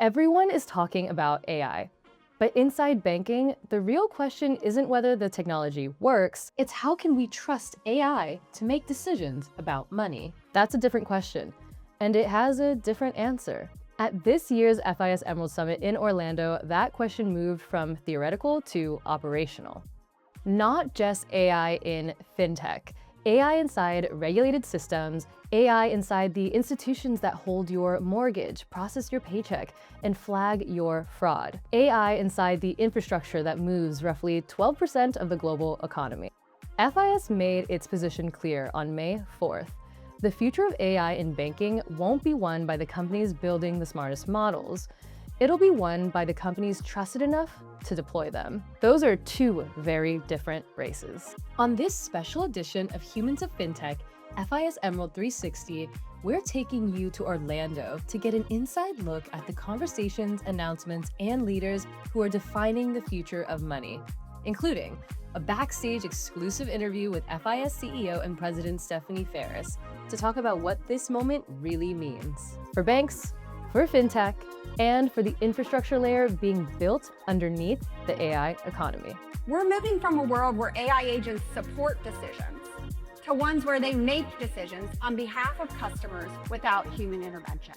Everyone is talking about AI. But inside banking, the real question isn't whether the technology works, it's how can we trust AI to make decisions about money? That's a different question, and it has a different answer. At this year's FIS Emerald Summit in Orlando, that question moved from theoretical to operational. Not just AI in fintech, AI inside regulated systems, AI inside the institutions that hold your mortgage, process your paycheck, and flag your fraud. AI inside the infrastructure that moves roughly 12% of the global economy. FIS made its position clear on May 4th. The future of AI in banking won't be won by the companies building the smartest models. It'll be won by the companies trusted enough to deploy them. Those are two very different races. On this special edition of Humans of Fintech, FIS Emerald 360, we're taking you to Orlando to get an inside look at the conversations, announcements, and leaders who are defining the future of money, including a backstage exclusive interview with FIS CEO and President Stephanie Ferris to talk about what this moment really means for banks, for fintech, and for the infrastructure layer being built underneath the AI economy. We're moving from a world where AI agents support decisions to ones where they make decisions on behalf of customers without human intervention.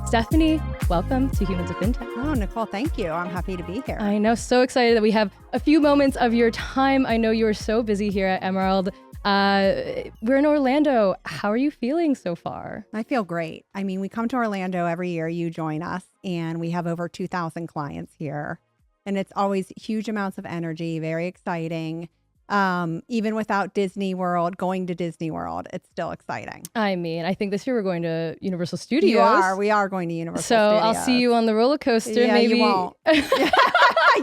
Stephanie, welcome to Humans of Fintech. Oh, Nicole, thank you. I'm happy to be here. I know, so excited that we have a few moments of your time. I know you are so busy here at Emerald. We're in Orlando. How are you feeling so far? I feel great. I mean, we come to Orlando every year. You join us, and we have over 2,000 clients here. And it's always huge amounts of energy, very exciting. Even without Disney World, going to Disney World, it's still exciting. I mean, I think this year we're going to Universal Studios. We are going to Universal so Studios. I'll see you on the roller coaster. Yeah, maybe you won't.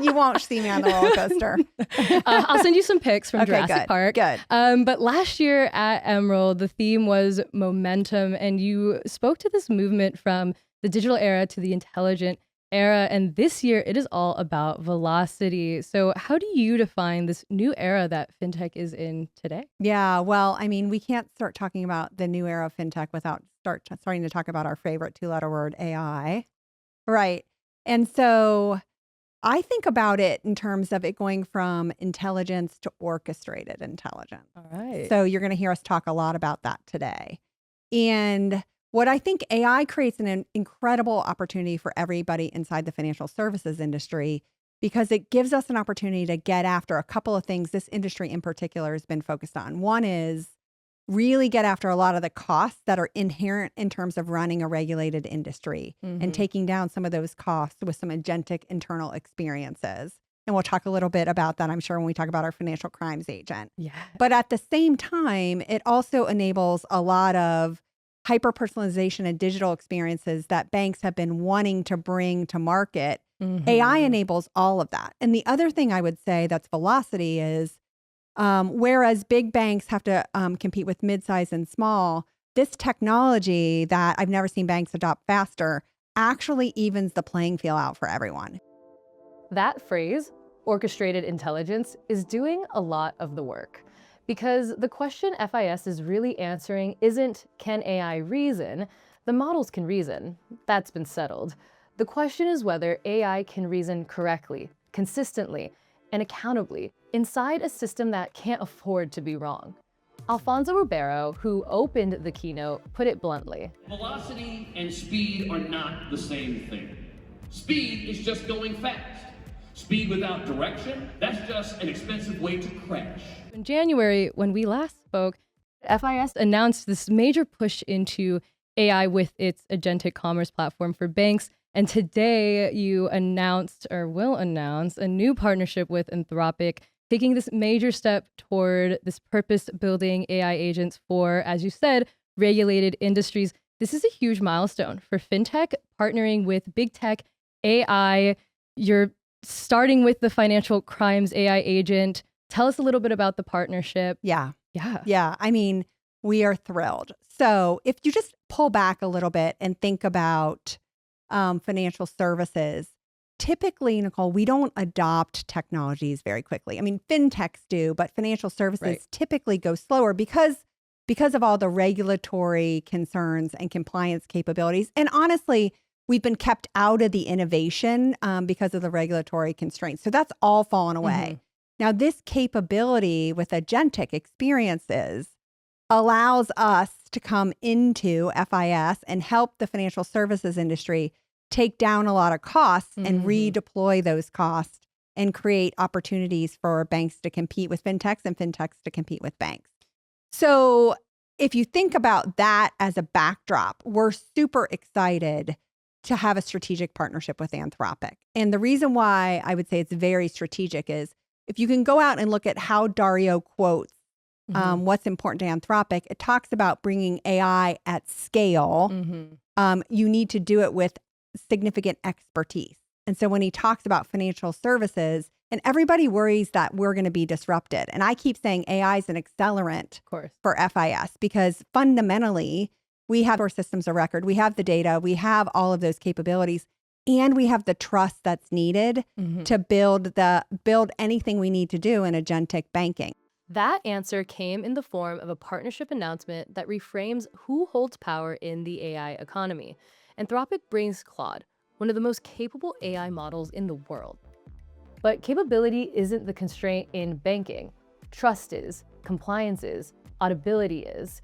You won't see me on the roller coaster. I'll send you some pics from Okay, Jurassic Park. Good. But last year at Emerald, the theme was momentum, and you spoke to this movement from the digital era to the intelligent era. And this year, it is all about velocity. So how do you define this new era that fintech is in today? Yeah, well, I mean, we can't start talking about the new era of fintech without starting to talk about our favorite two-letter word, AI. Right. And so I think about it in terms of it going from intelligence to orchestrated intelligence. All right. So you're going to hear us talk a lot about that today. And what I think AI creates an incredible opportunity for everybody inside the financial services industry, because it gives us an opportunity to get after a couple of things this industry in particular has been focused on. One is really get after a lot of the costs that are inherent in terms of running a regulated industry and taking down some of those costs with some agentic internal experiences. And we'll talk a little bit about that, I'm sure, when we talk about our financial crimes agent. Yeah. But at the same time, it also enables a lot of hyper-personalization and digital experiences that banks have been wanting to bring to market. AI enables all of that. And the other thing I would say that's velocity is, whereas big banks have to compete with mid-size and small, this technology that I've never seen banks adopt faster actually evens the playing field out for everyone. That phrase, orchestrated intelligence, is doing a lot of the work. Because the question FIS is really answering isn't, can AI reason? The models can reason. That's been settled. The question is whether AI can reason correctly, consistently, and accountably inside a system that can't afford to be wrong. Alfonso Ribeiro, who opened the keynote, put it bluntly. Velocity and speed are not the same thing. Speed is just going fast. Speed without direction, that's just an expensive way to crash. In January, when we last spoke, FIS announced this major push into AI with its agentic commerce platform for banks. And today you announced, or will announce, a new partnership with Anthropic, taking this major step toward this purpose-building AI agents for, as you said, regulated industries. This is a huge milestone for fintech, partnering with big tech, AI. You're starting with the financial crimes AI agent. Tell us a little bit about the partnership. Yeah. I mean, we are thrilled. So if you just pull back a little bit and think about financial services, typically, Nicole, we don't adopt technologies very quickly. I mean, fintechs do, but financial services typically go slower because of all the regulatory concerns and compliance capabilities. And honestly, we've been kept out of the innovation because of the regulatory constraints. So that's all fallen away. Now, this capability with agentic experiences allows us to come into FIS and help the financial services industry take down a lot of costs and redeploy those costs and create opportunities for banks to compete with fintechs and fintechs to compete with banks. So if you think about that as a backdrop, we're super excited to have a strategic partnership with Anthropic. And the reason why I would say it's very strategic is if you can go out and look at how Dario quotes what's important to Anthropic, it talks about bringing AI at scale. You need to do it with significant expertise. And so when he talks about financial services, and everybody worries that we're going to be disrupted. And I keep saying AI is an accelerant for FIS because fundamentally we have our systems of record, we have the data, we have all of those capabilities, and we have the trust that's needed to build anything we need to do in agentic banking. That answer came in the form of a partnership announcement that reframes who holds power in the AI economy. Anthropic brings Claude, one of the most capable AI models in the world. But capability isn't the constraint in banking. Trust is, compliance is, auditability is.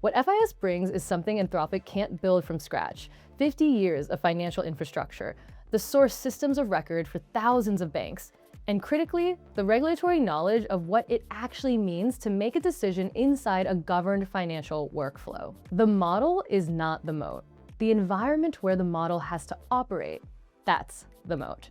What FIS brings is something Anthropic can't build from scratch. 50 years of financial infrastructure, the source systems of record for thousands of banks, and critically, the regulatory knowledge of what it actually means to make a decision inside a governed financial workflow. The model is not the moat. The environment where the model has to operate, that's the moat.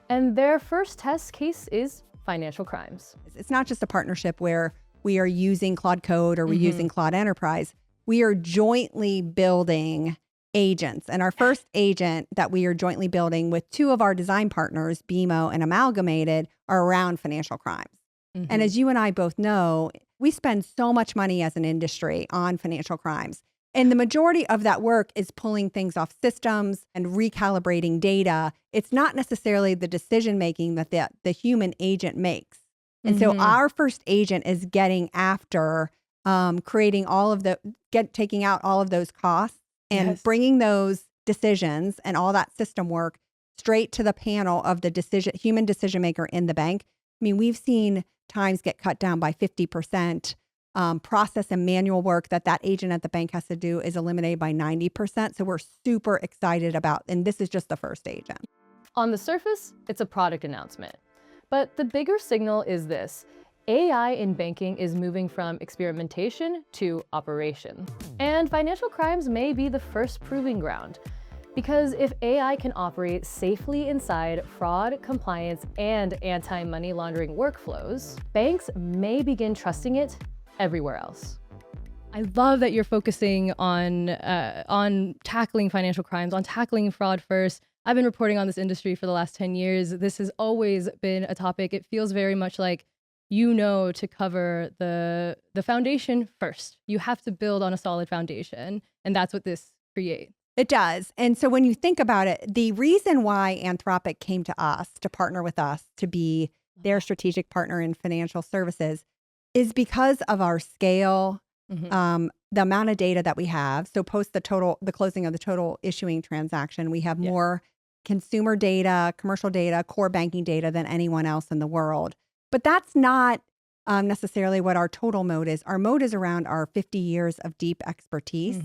And their first test case is financial crimes. It's not just a partnership where we are using Claude Code or we're using Claude Enterprise. We are jointly building agents. And our first agent that we are jointly building with two of our design partners, BMO and Amalgamated, are around financial crimes. And as you and I both know, we spend so much money as an industry on financial crimes. And the majority of that work is pulling things off systems and recalibrating data. It's not necessarily the decision-making that the human agent makes. And so our first agent is getting after creating taking out all of those costs and bringing those decisions and all that system work straight to the panel of the human decision maker in the bank. I mean, we've seen times get cut down by 50%. Process and manual work that agent at the bank has to do is eliminated by 90%. So we're super excited about, and this is just the first agent. On the surface, it's a product announcement. But the bigger signal is this. AI in banking is moving from experimentation to operation. And financial crimes may be the first proving ground. Because if AI can operate safely inside fraud, compliance, and anti-money laundering workflows, banks may begin trusting it everywhere else. I love that you're focusing on tackling financial crimes, on tackling fraud first. I've been reporting on this industry for the last 10 years. This has always been a topic. It feels very much like to cover the foundation first. You have to build on a solid foundation, and that's what this creates. It does. And so when you think about it, the reason why Anthropic came to us to partner with us to be their strategic partner in financial services is because of our scale, the amount of data that we have. So post the closing of the total issuing transaction, we have more consumer data, commercial data, core banking data than anyone else in the world. But that's not necessarily what our total moat is. Our moat is around our 50 years of deep expertise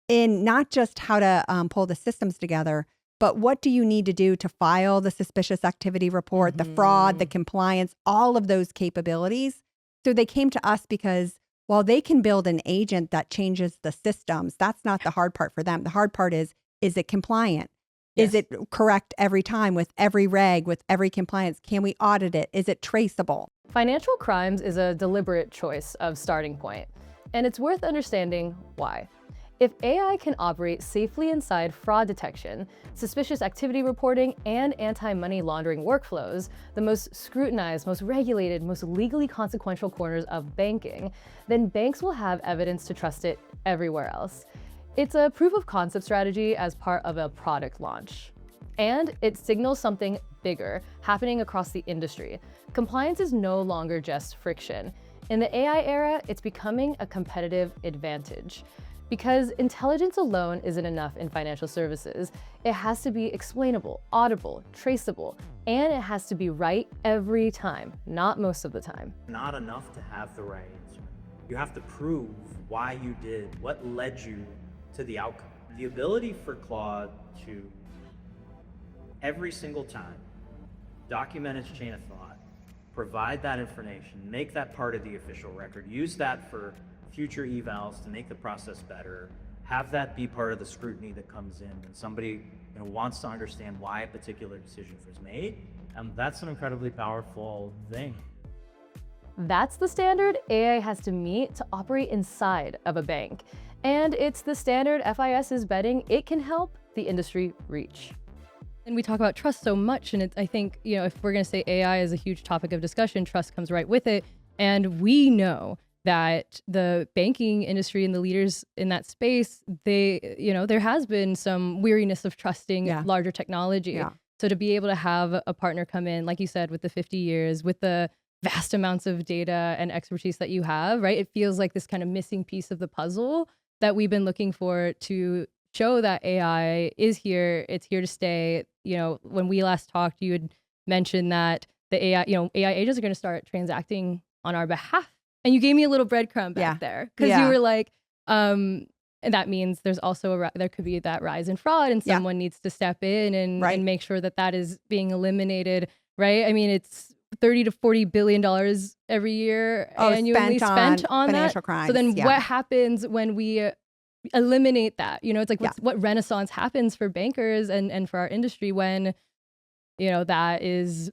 in not just how to pull the systems together, but what do you need to do to file the suspicious activity report, the fraud, the compliance, all of those capabilities. So they came to us because while they can build an agent that changes the systems, that's not the hard part for them. The hard part is it compliant? Is it correct every time with every reg, with every compliance? Can we audit it? Is it traceable? Financial crimes is a deliberate choice of starting point, and it's worth understanding why. If AI can operate safely inside fraud detection, suspicious activity reporting, and anti-money laundering workflows, the most scrutinized, most regulated, most legally consequential corners of banking, then banks will have evidence to trust it everywhere else. It's a proof of concept strategy as part of a product launch. And it signals something bigger happening across the industry. Compliance is no longer just friction. In the AI era, it's becoming a competitive advantage. Because intelligence alone isn't enough in financial services. It has to be explainable, audible, traceable, and it has to be right every time, not most of the time. Not enough to have the right answer. You have to prove why you did, what led you to the outcome. The ability for Claude to, every single time, document its chain of thought, provide that information, make that part of the official record, use that for future evals to make the process better, have that be part of the scrutiny that comes in when somebody wants to understand why a particular decision was made. That's an incredibly powerful thing. That's the standard AI has to meet to operate inside of a bank. And it's the standard FIS is betting it can help the industry reach. And we talk about trust so much, and I think, if we're going to say AI is a huge topic of discussion, trust comes right with it. And we know that the banking industry and the leaders in that space, there has been some weariness of trusting larger technology. Yeah. So to be able to have a partner come in, like you said, with the 50 years, with the vast amounts of data and expertise that you have, right? It feels like this kind of missing piece of the puzzle that we've been looking for to show that AI is here. It's here to stay. When we last talked, you had mentioned that the AI agents are going to start transacting on our behalf. And you gave me a little breadcrumb back there because you were like, and that means there's also there could be that rise in fraud, and someone needs to step in and make sure that is being eliminated, right? I mean, it's $30 to $40 billion every year annually spent on financial that. crimes. So then what happens when we eliminate that? It's like what renaissance happens for bankers and for our industry when, that is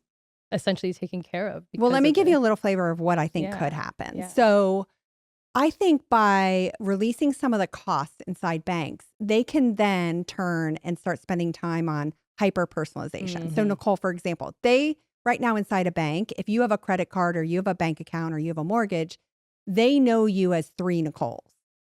essentially taken care of. Well, let me give you a little flavor of what I think could happen. Yeah. So I think by releasing some of the costs inside banks, they can then turn and start spending time on hyper personalization. Mm-hmm. So Nicole, for example, right now inside a bank, if you have a credit card or you have a bank account or you have a mortgage, they know you as 3 Nicoles.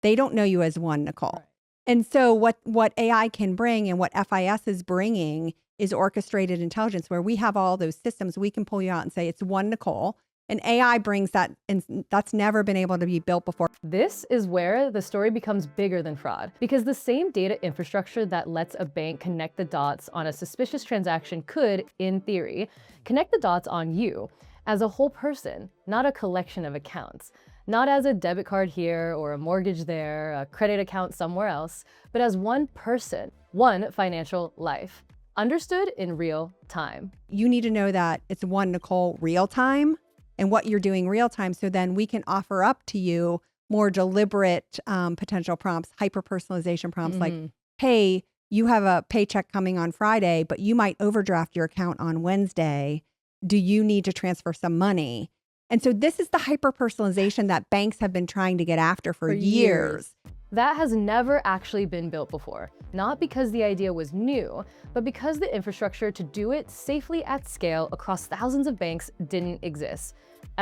They don't know you as 1 Nicole. Right. And so what AI can bring and what FIS is bringing is orchestrated intelligence, where we have all those systems. We can pull you out and say it's 1 Nicole, and AI brings that, and that's never been able to be built before. This is where the story becomes bigger than fraud, because the same data infrastructure that lets a bank connect the dots on a suspicious transaction could, in theory, connect the dots on you as a whole person, not a collection of accounts. Not as a debit card here or a mortgage there, a credit account somewhere else, but as one person, one financial life, understood in real time. You need to know that it's 1 Nicole real time and what you're doing real time. So then we can offer up to you more deliberate potential prompts, hyper personalization prompts like, hey, you have a paycheck coming on Friday, but you might overdraft your account on Wednesday. Do you need to transfer some money? And so this is the hyper personalization that banks have been trying to get after for years. That has never actually been built before, not because the idea was new, but because the infrastructure to do it safely at scale across thousands of banks didn't exist.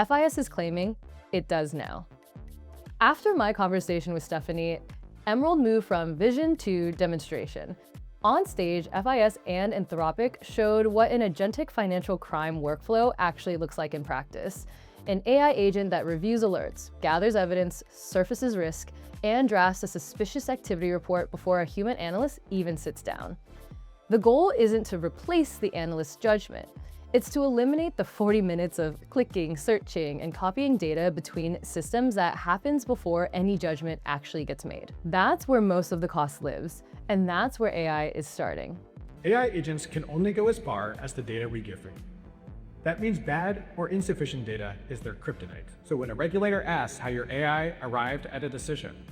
FIS is claiming it does now. After my conversation with Stephanie, Emerald moved from vision to demonstration. On stage, FIS and Anthropic showed what an agentic financial crime workflow actually looks like in practice. An AI agent that reviews alerts, gathers evidence, surfaces risk, and drafts a suspicious activity report before a human analyst even sits down. The goal isn't to replace the analyst's judgment. It's to eliminate the 40 minutes of clicking, searching, and copying data between systems that happens before any judgment actually gets made. That's where most of the cost lives, and that's where AI is starting. AI agents can only go as far as the data we give them. That means bad or insufficient data is their kryptonite. So when a regulator asks how your AI arrived at a decision,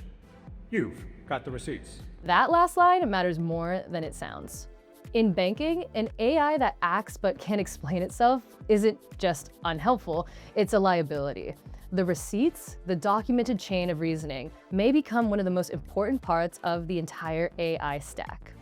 you've got the receipts. That last line matters more than it sounds. In banking, an AI that acts but can't explain itself isn't just unhelpful, it's a liability. The receipts, the documented chain of reasoning, may become one of the most important parts of the entire AI stack.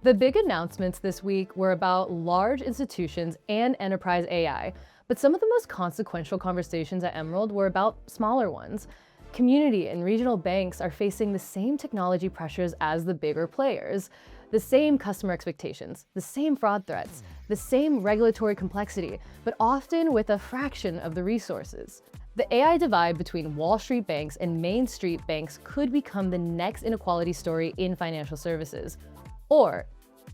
The big announcements this week were about large institutions and enterprise AI, but some of the most consequential conversations at Emerald were about smaller ones. Community and regional banks are facing the same technology pressures as the bigger players. The same customer expectations, the same fraud threats, the same regulatory complexity, but often with a fraction of the resources. The AI divide between Wall Street banks and Main Street banks could become the next inequality story in financial services. Or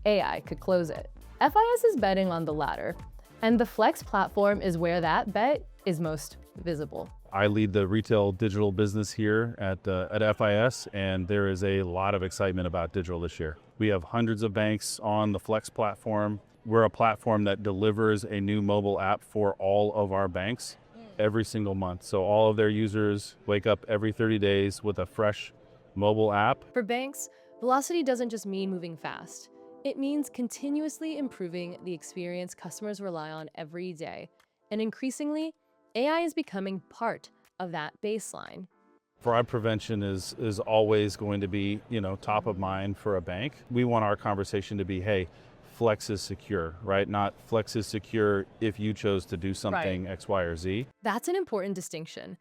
AI could close it. FIS is betting on the latter, and the Flex platform is where that bet is most visible. I lead the retail digital business here at FIS, and there is a lot of excitement about digital this year. We have hundreds of banks on the Flex platform. We're a platform that delivers a new mobile app for all of our banks every single month. So all of their users wake up every 30 days with a fresh mobile app. For banks, velocity doesn't just mean moving fast. It means continuously improving the experience customers rely on every day. And increasingly, AI is becoming part of that baseline. Fraud prevention is always going to be, top of mind for a bank. We want our conversation to be, hey, Flex is secure, right? Not Flex is secure if you chose to do something X, Y, or Z. That's an important distinction.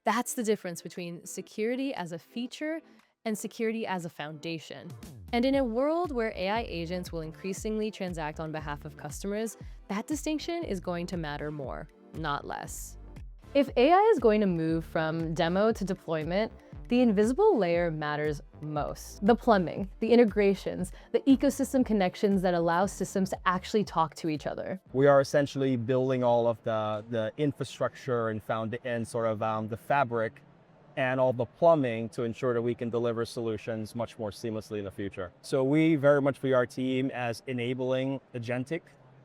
That's the difference between security as a feature and security as a foundation. And in a world where AI agents will increasingly transact on behalf of customers, that distinction is going to matter more, not less. If AI is going to move from demo to deployment, the invisible layer matters most. The plumbing, the integrations, the ecosystem connections that allow systems to actually talk to each other. We are essentially building all of the infrastructure and the fabric and all the plumbing to ensure that we can deliver solutions much more seamlessly in the future. So we very much view our team as enabling agentic,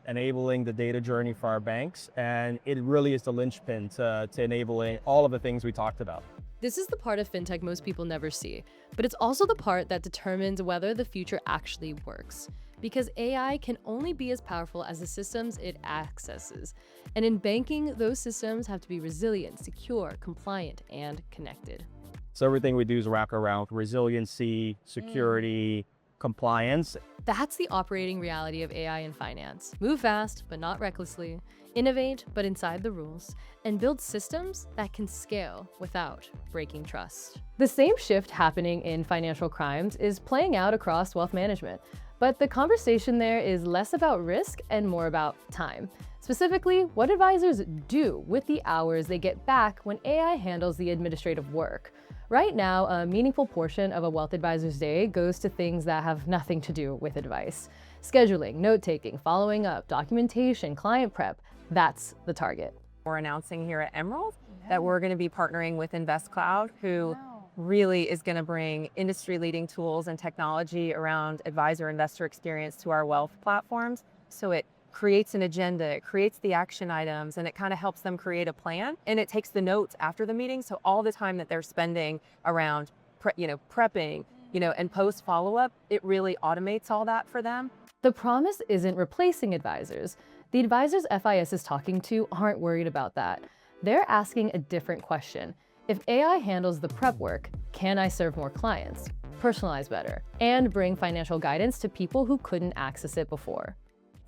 enabling the data journey for our banks, and it really is the linchpin to enabling all of the things we talked about. This is the part of fintech most people never see, but it's also the part that determines whether the future actually works. Because AI can only be as powerful as the systems it accesses. And in banking, those systems have to be resilient, secure, compliant, and connected. So everything we do is wrapped around resiliency, security, compliance. That's the operating reality of AI in finance. Move fast, but not recklessly. Innovate, but inside the rules. And build systems that can scale without breaking trust. The same shift happening in financial crimes is playing out across wealth management. But the conversation there is less about risk and more about time. Specifically, what advisors do with the hours they get back when AI handles the administrative work. Right now, a meaningful portion of a wealth advisor's day goes to things that have nothing to do with advice. Scheduling, note-taking, following up, documentation, client prep, that's the target. We're announcing here at Emerald that we're going to be partnering with InvestCloud, who really is going to bring industry-leading tools and technology around advisor-investor experience to our wealth platforms. So it creates an agenda, it creates the action items, and it kind of helps them create a plan. And it takes the notes after the meeting. So all the time that they're spending around prepping, and post follow-up, it really automates all that for them. The promise isn't replacing advisors. The advisors FIS is talking to aren't worried about that. They're asking a different question. If AI handles the prep work, can I serve more clients, personalize better, and bring financial guidance to people who couldn't access it before?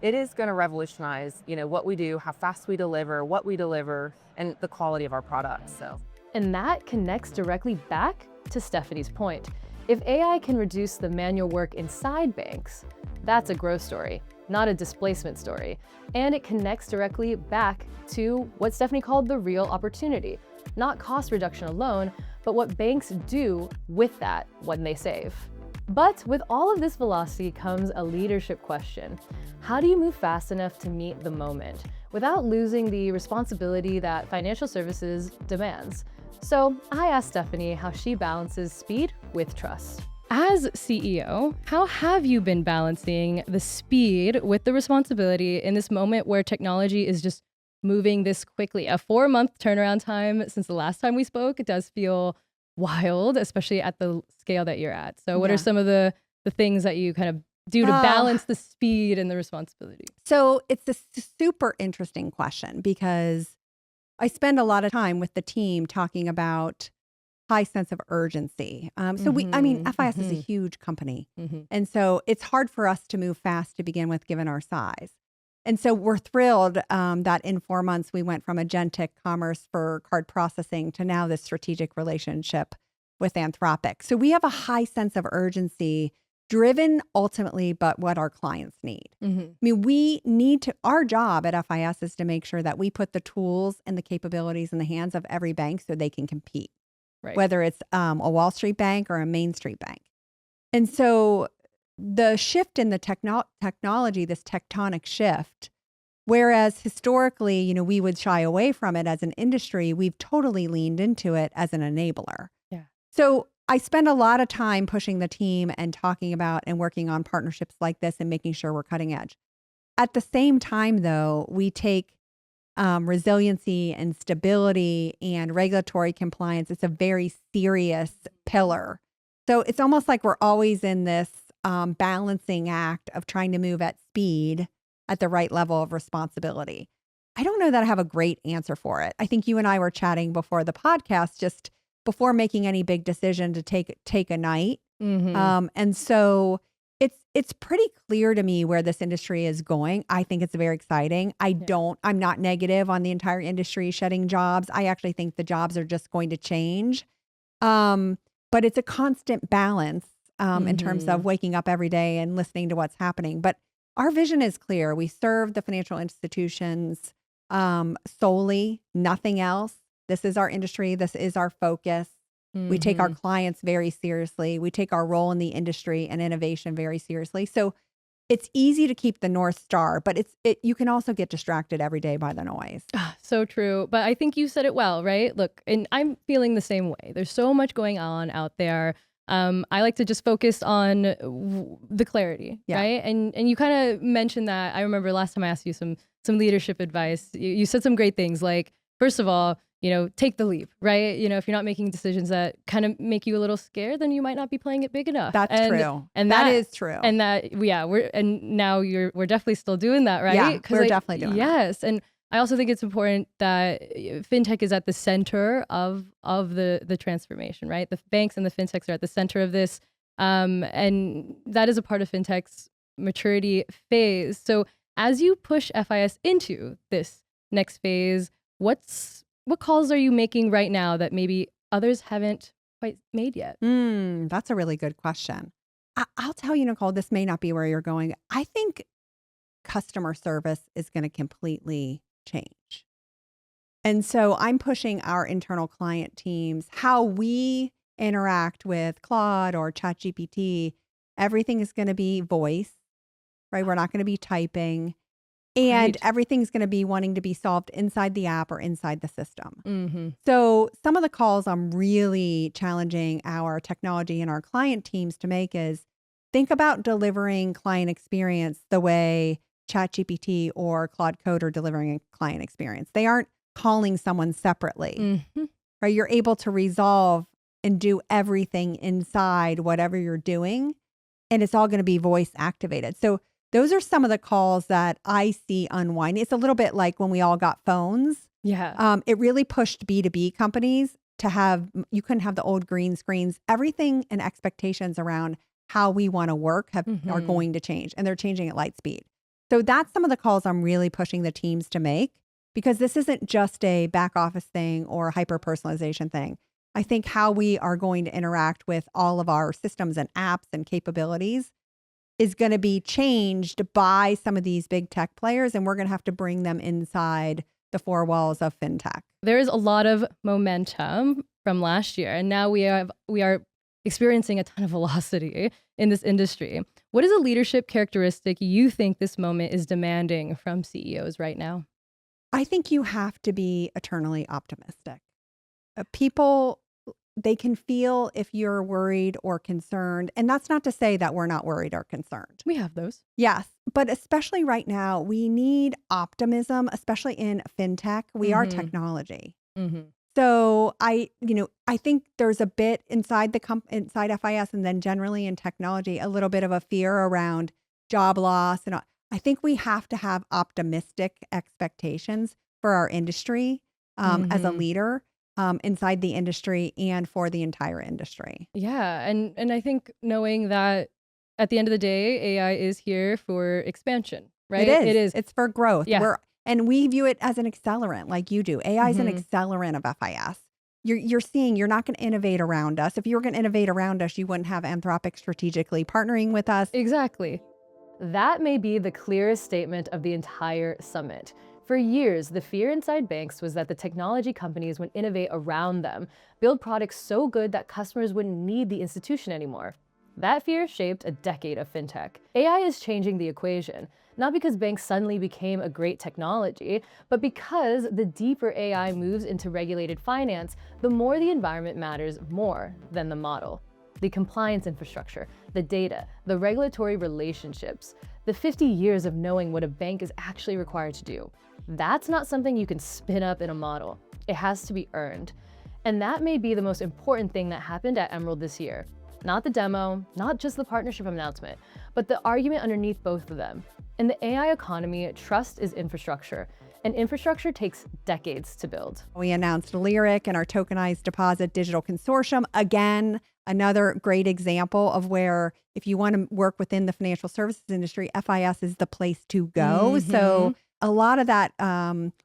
It is going to revolutionize, what we do, how fast we deliver, what we deliver, and the quality of our products. And that connects directly back to Stephanie's point. If AI can reduce the manual work inside banks, that's a growth story, not a displacement story. And it connects directly back to what Stephanie called the real opportunity. Not cost reduction alone, but what banks do with that when they save. But with all of this velocity comes a leadership question. How do you move fast enough to meet the moment without losing the responsibility that financial services demands? So I asked Stephanie how she balances speed with trust. As CEO, how have you been balancing the speed with the responsibility in this moment where technology is just moving this quickly? A 4-month turnaround time since the last time we spoke, it does feel wild, especially at the scale that you're at. So what are some of the things that you kind of do to balance the speed and the responsibility? So it's a super interesting question because I spend a lot of time with the team talking about high sense of urgency. FIS is a huge company. And so it's hard for us to move fast to begin with, given our size. And so we're thrilled that in 4 months, we went from agentic commerce for card processing to now this strategic relationship with Anthropic. So we have a high sense of urgency driven ultimately but what our clients need. Mm-hmm. I mean, we need to, our job at FIS is to make sure that we put the tools and the capabilities in the hands of every bank so they can compete, Right. whether it's a Wall Street bank or a Main Street bank. And so the shift in the technology, this tectonic shift, whereas historically, you know, we would shy away from it as an industry, we've totally leaned into it as an enabler. Yeah. So I spend a lot of time pushing the team and talking about and working on partnerships like this and making sure we're cutting edge. At the same time, though, we take resiliency and stability and regulatory compliance. It's a very serious pillar. So it's almost like we're always in this balancing act of trying to move at speed at the right level of responsibility. I don't know that I have a great answer for it. I think you and I were chatting before the podcast, just before making any big decision to take a night. Mm-hmm. And so it's pretty clear to me where this industry is going. I think it's very exciting. I'm not negative on the entire industry shedding jobs. I actually think the jobs are just going to change. But it's a constant balance in terms of waking up every day and listening to what's happening. But our vision is clear. We serve the financial institutions solely, nothing else. This is our industry. This is our focus. We take our clients very seriously. We take our role in the industry and innovation very seriously. So it's easy to keep the North Star, but you can also get distracted every day by the noise. So true. But I think you said it well, right? Look, and I'm feeling the same way. There's so much going on out there. I like to just focus on the clarity, right? And you kind of mentioned that. I remember last time I asked you some leadership advice. You said some great things like, first of all, you know, take the leap, right? You know, if you're not making decisions that kind of make you a little scared, then you might not be playing it big enough. That's true. And that is true. And that, we're definitely still doing that, right? Yeah, we're definitely doing that. Yes. And I also think it's important that fintech is at the center of the transformation, right? The banks and the fintechs are at the center of this. And that is a part of fintech's maturity phase. So as you push FIS into this next phase, what calls are you making right now that maybe others haven't quite made yet? That's a really good question. I'll tell you, Nicole, this may not be where you're going. I think customer service is going to completely change. And so I'm pushing our internal client teams, how we interact with Claude or ChatGPT. Everything is going to be voice, right? We're not going to be typing. And everything's going to be wanting to be solved inside the app or inside the system. So some of the calls I'm really challenging our technology and our client teams to make is think about delivering client experience the way ChatGPT or Claude Code are delivering a client experience. They aren't calling someone separately, right? You're able to resolve and do everything inside whatever you're doing, and it's all going to be voice activated. So those are some of the calls that I see unwind. It's a little bit like when we all got phones. Yeah. It really pushed B2B companies to have, you couldn't have the old green screens. Everything and expectations around how we want to work are going to change, and they're changing at light speed. So that's some of the calls I'm really pushing the teams to make, because this isn't just a back office thing or hyper personalization thing. I think how we are going to interact with all of our systems and apps and capabilities is going to be changed by some of these big tech players, and we're going to have to bring them inside the four walls of fintech. There is a lot of momentum from last year, and now we are experiencing a ton of velocity in this industry. What is a leadership characteristic you think this moment is demanding from CEOs right now? I think you have to be eternally optimistic. People, they can feel if you're worried or concerned. And that's not to say that we're not worried or concerned. We have those. Yes. But especially right now, we need optimism, especially in fintech. We are technology. So I think there's a bit inside inside FIS and then generally in technology, a little bit of a fear around job loss. And I think we have to have optimistic expectations for our industry as a leader. Inside the industry and for the entire industry. Yeah. And I think knowing that at the end of the day, AI is here for expansion, right? It is. It's for growth. Yeah. And we view it as an accelerant like you do. AI is an accelerant of FIS. you're seeing you're not going to innovate around us. If you were going to innovate around us, you wouldn't have Anthropic strategically partnering with us. Exactly. That may be the clearest statement of the entire summit. For years, the fear inside banks was that the technology companies would innovate around them, build products so good that customers wouldn't need the institution anymore. That fear shaped a decade of fintech. AI is changing the equation, not because banks suddenly became a great technology, but because the deeper AI moves into regulated finance, the more the environment matters more than the model. The compliance infrastructure, the data, the regulatory relationships, the 50 years of knowing what a bank is actually required to do. That's not something you can spin up in a model. It has to be earned. And that may be the most important thing that happened at Emerald this year. Not the demo, not just the partnership announcement, but the argument underneath both of them. In the AI economy, trust is infrastructure, and infrastructure takes decades to build. We announced Lyric and our tokenized deposit digital consortium. Again, another great example of where if you want to work within the financial services industry, FIS is the place to go. So a lot of that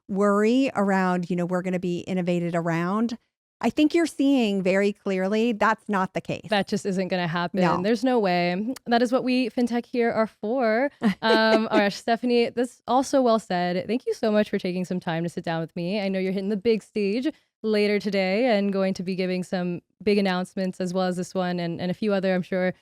worry around, we're going to be innovated around, I think you're seeing very clearly that's not the case. That just isn't going to happen. No. There's no way. That is what we fintech here are for. All right, Stephanie, that's also well said. Thank you so much for taking some time to sit down with me. I know you're hitting the big stage later today and going to be giving some big announcements as well as this one and a few other, I'm sure,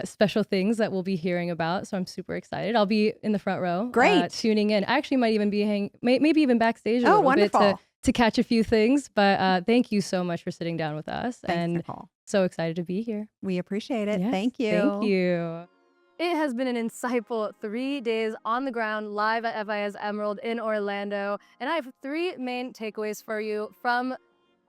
special things that we'll be hearing about. So I'm super excited. I'll be in the front row. Great. Tuning in. I actually might even be maybe even backstage a little wonderful. bit to catch a few things. But thank you so much for sitting down with us. Thanks, and Nicole. So excited to be here. We appreciate it. Yes, Thank you. Thank you. It has been an insightful 3 days on the ground live at FIS Emerald in Orlando. And I have 3 main takeaways for you from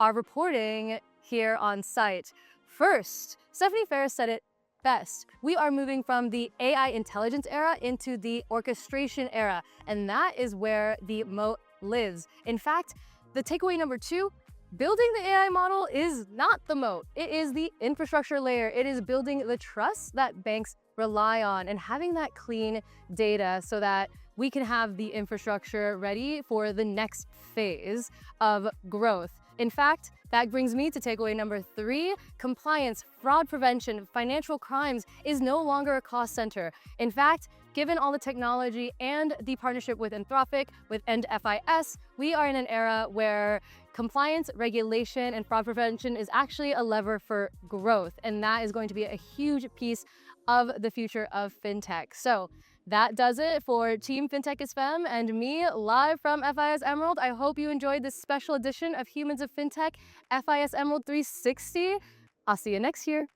our reporting here on site. First, Stephanie Ferris said it best. We are moving from the AI intelligence era into the orchestration era, and that is where the moat lives. In fact, the takeaway number 2, building the AI model is not the moat. It is the infrastructure layer. It is building the trust that banks rely on and having that clean data so that we can have the infrastructure ready for the next phase of growth. In fact, that brings me to takeaway number 3. Compliance, fraud prevention, financial crimes is no longer a cost center. In fact, given all the technology and the partnership with Anthropic and FIS, we are in an era where compliance, regulation, and fraud prevention is actually a lever for growth. And that is going to be a huge piece of the future of fintech. So that does it for Team Fintech is Femme and me live from FIS Emerald. I hope you enjoyed this special edition of Humans of Fintech, FIS Emerald 360. I'll see you next year.